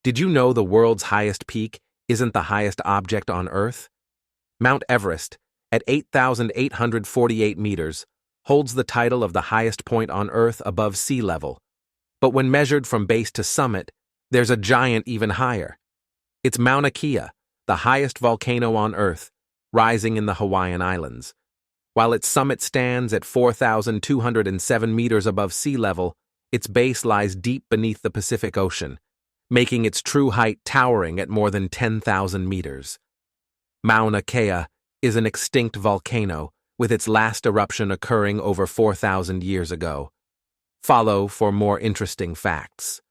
Did you know the world's highest peak isn't the highest object on Earth? Mount Everest, at 8,848 meters, holds the title of the highest point on Earth above sea level. But when measured from base to summit, there's a giant even higher. It's Mauna Kea, the highest volcano on Earth, rising in the Hawaiian Islands. While its summit stands at 4,207 meters above sea level, its base lies deep beneath the Pacific Ocean, making its true height towering at more than 10,000 meters. Mauna Kea is an extinct volcano, with its last eruption occurring over 4,000 years ago. Follow for more interesting facts.